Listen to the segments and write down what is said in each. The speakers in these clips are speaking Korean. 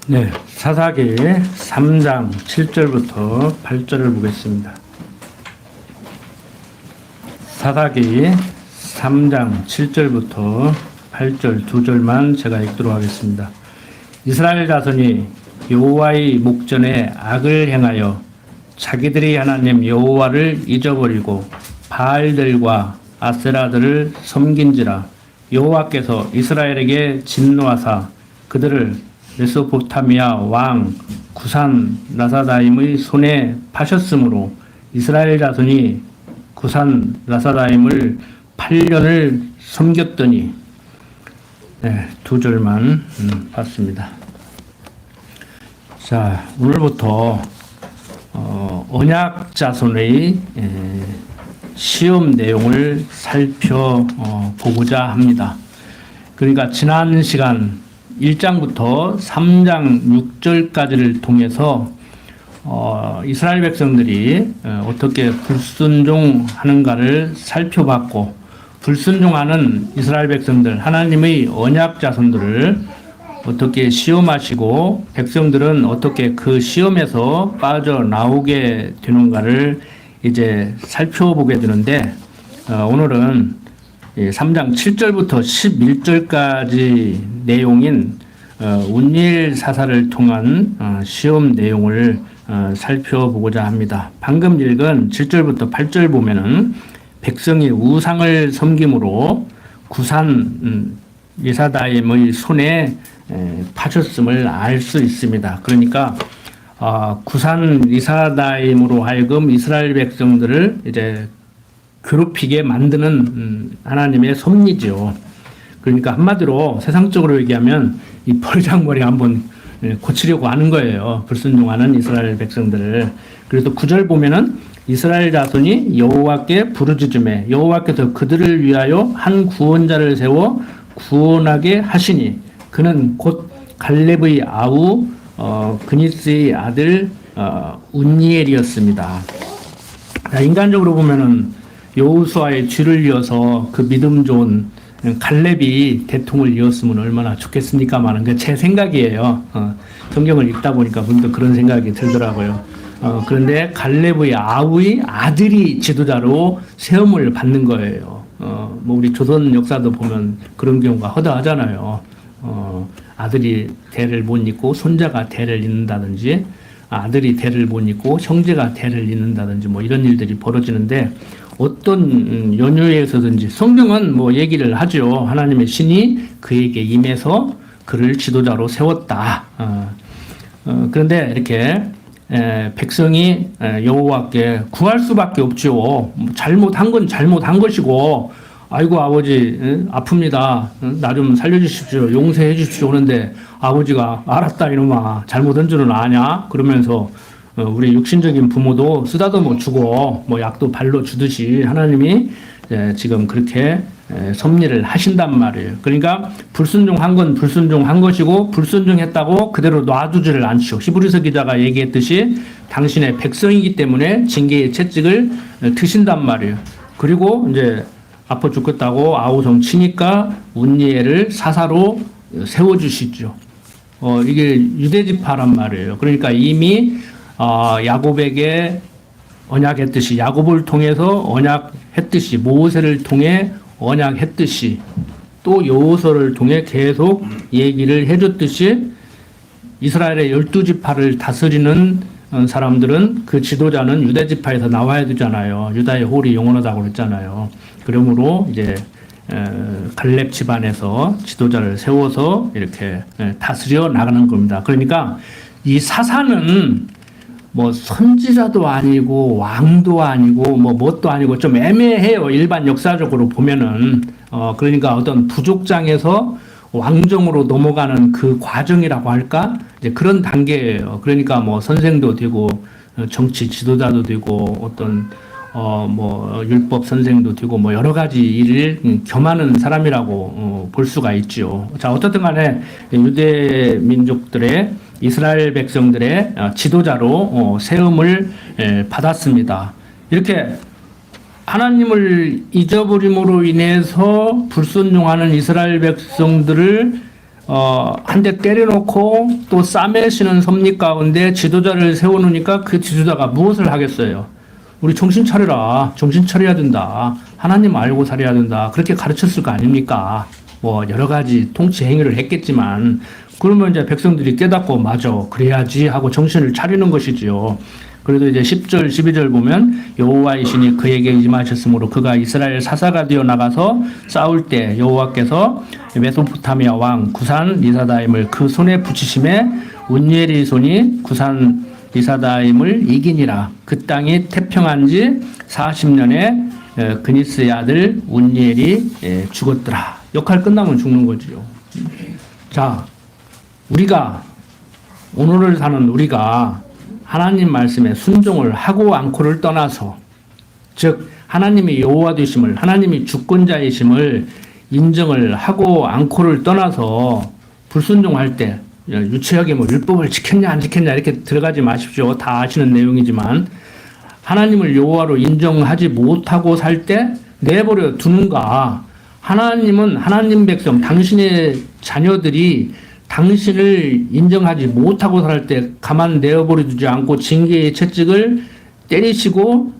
네, 사사기 3장 7절부터 8절을 보겠습니다. 사사기 3장 7절부터 8절 두 절만 제가 읽도록 하겠습니다. 이스라엘 자손이 여호와의 목전에 악을 행하여 자기들이 하나님 여호와를 잊어버리고 바알들과 아세라들을 섬긴지라. 여호와께서 이스라엘에게 진노하사 그들을 메소포타미아 왕 구산 라사다임의 손에 파셨으므로 이스라엘 자손이 구산 라사다임을 8년을 섬겼더니. 네, 두 절만 봤습니다. 자, 오늘부터 언약 자손의 시험 내용을 살펴보고자 합니다. 그러니까 지난 시간 1장부터 3장 6절까지를 통해서 이스라엘 백성들이 어떻게 불순종하는가를 살펴봤고, 불순종하는 이스라엘 백성들, 하나님의 언약 자손들을 어떻게 시험하시고 백성들은 어떻게 그 시험에서 빠져나오게 되는가를 이제 살펴보게 되는데, 오늘은 3장 7절부터 11절까지 내용인 운니엘 사사를 통한 시험 내용을 살펴보고자 합니다. 방금 읽은 7절부터 8절 보면은 백성이 우상을 섬김으로 구산 리사다임의 손에 파셨음을 알 수 있습니다. 그러니까 구산 리사다임으로 하여금 이스라엘 백성들을 이제 괴롭히게 만드는 하나님의 섭리죠. 그러니까 한마디로 세상적으로 얘기하면 이 벌장머리 한번 고치려고 하는 거예요. 불순종하는 이스라엘 백성들을. 그래서 9절 보면은 이스라엘 자손이 여호와께 부르짖음에 여호와께서 그들을 위하여 한 구원자를 세워 구원하게 하시니 그는 곧 갈렙의 아우 그니스의 아들 운니엘이었습니다. 인간적으로 보면은 여호수아의 뒤를 이어서 그 믿음 좋은 갈렙이 대통을 이었으면 얼마나 좋겠습니까마는 게 제 생각이에요. 성경을 읽다 보니까 문득 그런 생각이 들더라고요. 그런데 갈렙의 아우의 아들이 지도자로 세움을 받는 거예요. 뭐 우리 조선 역사도 보면 그런 경우가 허다하잖아요. 아들이 대를 못 잇고 손자가 대를 잇는다든지, 아들이 대를 못 잇고 형제가 대를 잇는다든지 뭐 이런 일들이 벌어지는데, 어떤 연유에서든지 성경은 뭐 얘기를 하죠. 하나님의 신이 그에게 임해서 그를 지도자로 세웠다. 그런데 이렇게 백성이 여호와께 구할 수밖에 없죠. 잘못한 건 잘못한 것이고, 아이고 아버지 아픕니다. 나 좀 살려주십시오. 용서해 주십시오. 그런데 아버지가 알았다 이놈아, 잘못한 줄은 아냐? 그러면서 우리 육신적인 부모도 쓰다듬어 주고 뭐 약도 발로 주듯이 하나님이 지금 그렇게 섭리를 하신단 말이에요. 그러니까 불순종한 건 불순종한 것이고, 불순종했다고 그대로 놔두지를 않죠. 히브리서 기자가 얘기했듯이 당신의 백성이기 때문에 징계의 채찍을 드신단 말이에요. 그리고 이제 아파 죽겠다고 아우성 치니까 운니엘을 사사로 세워주시죠. 이게 유대지파란 말이에요. 그러니까 이미 야곱에게 언약했듯이, 야곱을 통해서 언약했듯이, 모세를 통해 언약했듯이, 또 여호수아를 통해 계속 얘기를 해줬듯이, 이스라엘의 12지파를 다스리는 사람들은 그 지도자는 유대지파에서 나와야 되잖아요. 유다의 홀이 영원하다고 그랬잖아요. 그러므로 이제 갈렙 집안에서 지도자를 세워서 이렇게 다스려 나가는 겁니다. 그러니까 이 사사는 뭐 선지자도 아니고 왕도 아니고 뭐 뭣도 아니고 좀 애매해요. 일반 역사적으로 보면은. 그러니까 어떤 부족장에서 왕정으로 넘어가는 그 과정이라고 할까? 이제 그런 단계예요. 그러니까 뭐 선생도 되고 정치 지도자도 되고 어떤 뭐 율법 선생도 되고 뭐 여러 가지 일을 겸하는 사람이라고 볼 수가 있죠. 자, 어떻든 간에 유대 민족들의, 이스라엘 백성들의 지도자로 세움을 받았습니다. 이렇게 하나님을 잊어버림으로 인해서 불순종하는 이스라엘 백성들을 한 대 때려놓고 또 싸매시는 섭리 가운데 지도자를 세워놓으니까 그 지도자가 무엇을 하겠어요? 우리 정신 차려라. 정신 차려야 된다. 하나님 알고 살아야 된다. 그렇게 가르쳤을 거 아닙니까? 뭐 여러 가지 통치 행위를 했겠지만 그러면 이제 백성들이 깨닫고 맞아. 그래야지 하고 정신을 차리는 것이지요. 그래도 이제 10절, 12절 보면 여호와의 신이 그에게 임하셨으므로 그가 이스라엘 사사가 되어 나가서 싸울 때 여호와께서 메소포타미아 왕 구산 리사다임을 그 손에 붙이심에 운니엘의 손이 구산 리사다임을 이기니라. 그 땅이 태평한 지 40년에 그니스의 아들 운니엘이 죽었더라. 역할 끝나면 죽는 거지요. 자, 우리가 오늘을 사는 우리가 하나님 말씀에 순종을 하고 않고를 떠나서 즉 하나님이 여호와 되심을 하나님이 주권자이심을 인정을 하고 않고를 떠나서 불순종할 때 유치하게 뭐 율법을 지켰냐 안 지켰냐 이렇게 들어가지 마십시오. 다 아시는 내용이지만 하나님을 여호와로 인정하지 못하고 살 때 내버려 두는가. 하나님은 하나님 백성 당신의 자녀들이 당신을 인정하지 못하고 살 때 가만 내어버려 두지 않고 징계의 채찍을 때리시고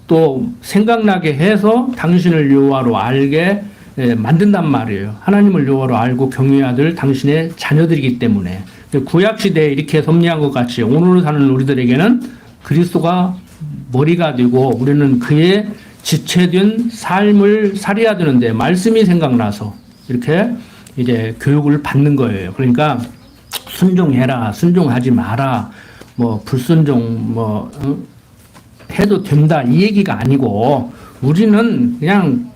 또 생각나게 해서 당신을 여호와로 알게 만든단 말이에요. 하나님을 여호와로 알고 경외해야 될 당신의 자녀들이기 때문에. 구약시대에 이렇게 섭리한 것 같이 오늘 사는 우리들에게는 그리스도가 머리가 되고 우리는 그의 지체된 삶을 살아야 되는데 말씀이 생각나서 이렇게 이제 교육을 받는 거예요. 그러니까 순종해라, 순종하지 마라, 뭐 불순종 해도 된다 이 얘기가 아니고 우리는 그냥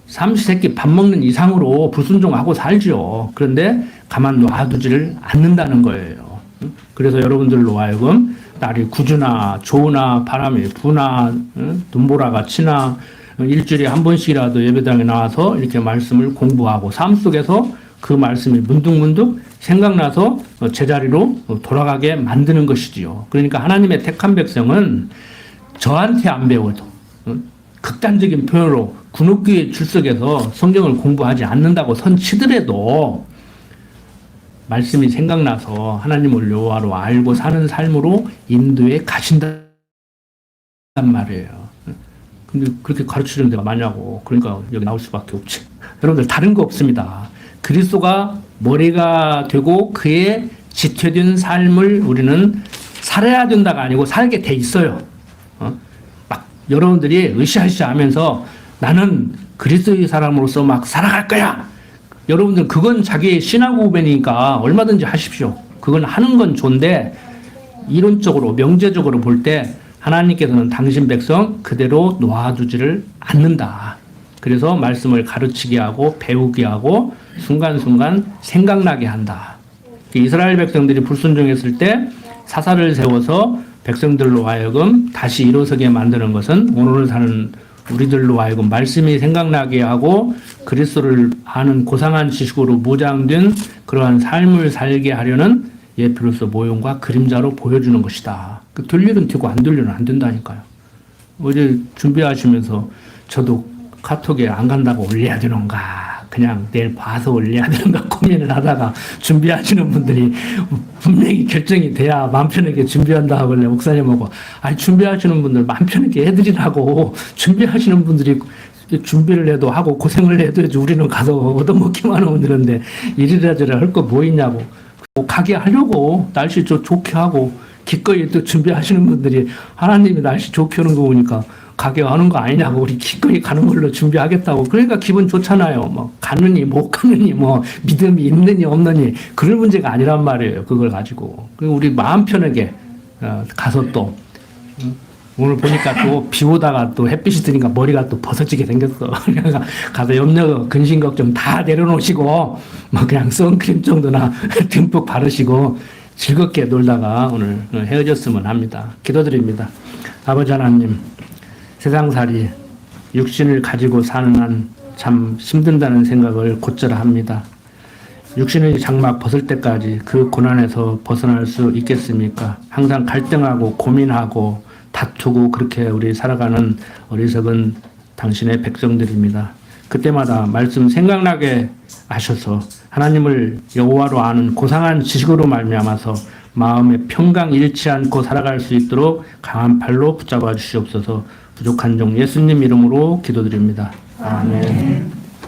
삼시세끼 밥 먹는 이상으로 불순종하고 살죠. 그런데 가만 놔두지를 않는다는 거예요. 그래서 여러분들로 하여금 날이 구주나 좋으나 바람이 부나 눈보라가 치나 일주일에 한 번씩이라도 예배당에 나와서 이렇게 말씀을 공부하고 삶 속에서 그 말씀이 문득문득 생각나서 제자리로 돌아가게 만드는 것이지요. 그러니까 하나님의 택한 백성은 저한테 안 배워도 극단적인 표현으로 군옥교회 출석해서 성경을 공부하지 않는다고 선치더라도 말씀이 생각나서 하나님을 여호와로 알고 사는 삶으로 인도에 가신단 말이에요. 근데 그렇게 가르치는 데가 많냐고. 그러니까 여기 나올 수밖에 없지. 여러분들 다른 거 없습니다. 그리스도가 머리가 되고 그의 지체된 삶을 우리는 살아야 된다가 아니고 살게 돼 있어요. 막 여러분들이 으쌰으쌰 하면서 나는 그리스도의 사람으로서 막 살아갈 거야. 여러분들 그건 자기의 신앙 고백이니까 얼마든지 하십시오. 그건 하는 건 좋은데 이론적으로 명제적으로 볼 때 하나님께서는 당신 백성 그대로 놓아두지를 않는다. 그래서 말씀을 가르치게 하고 배우게 하고 순간순간 생각나게 한다. 이스라엘 백성들이 불순종했을 때 사사를 세워서 백성들로 하여금 다시 일어서게 만드는 것은 오늘 사는 우리들로 하여금 말씀이 생각나게 하고 그리스도를 아는 고상한 지식으로 무장된 그러한 삶을 살게 하려는 예표로서 모형과 그림자로 보여주는 것이다. 될 일은 되고 안 될 일은 안 된다니까요. 어제 준비하시면서 저도 카톡에 안 간다고 올려야 되는가 그냥 내일 봐서 올려야 되는가 고민을 하다가 준비하시는 분들이 분명히 결정이 돼야 마음 편하게 준비한다 하길래 목사님하고 아니 준비하시는 분들 마음 편하게 해드리라고 준비하시는 분들이 준비를 해도 하고 고생을 해도 우리는 가서 얻어먹기만 하면 되는데 이리라 저리라 할 거 뭐 있냐고 가게 하려고 날씨 좋게 하고 기꺼이 또 준비하시는 분들이 하나님이 날씨 좋게 하는 거 보니까 가게 하는 거 아니냐고 우리 기꺼이 가는 걸로 준비하겠다고 그러니까 기분 좋잖아요. 뭐 가느니 못 가느니 뭐 믿음이 있느니 없느니 그런 문제가 아니란 말이에요. 그걸 가지고 그리고 우리 마음 편하게 가서 또 오늘 보니까 또 비 오다가 또 햇빛이 드니까 머리가 또 벗어지게 생겼어. 그러니까 가서 염려 근심 걱정 다 내려놓으시고 뭐 그냥 선크림 정도나 듬뿍 바르시고 즐겁게 놀다가 오늘 헤어졌으면 합니다. 기도드립니다. 아버지 하나님 세상살이 육신을 가지고 사는 한 참 힘든다는 생각을 곧잘 합니다. 육신의 장막 벗을 때까지 그 고난에서 벗어날 수 있겠습니까? 항상 갈등하고 고민하고 다투고 그렇게 우리 살아가는 어리석은 당신의 백성들입니다. 그때마다 말씀 생각나게 하셔서 하나님을 여호와로 아는 고상한 지식으로 말미암아서 마음에 평강 잃지 않고 살아갈 수 있도록 강한 팔로 붙잡아 주시옵소서. 부족한 종 예수님 이름으로 기도드립니다. 아멘.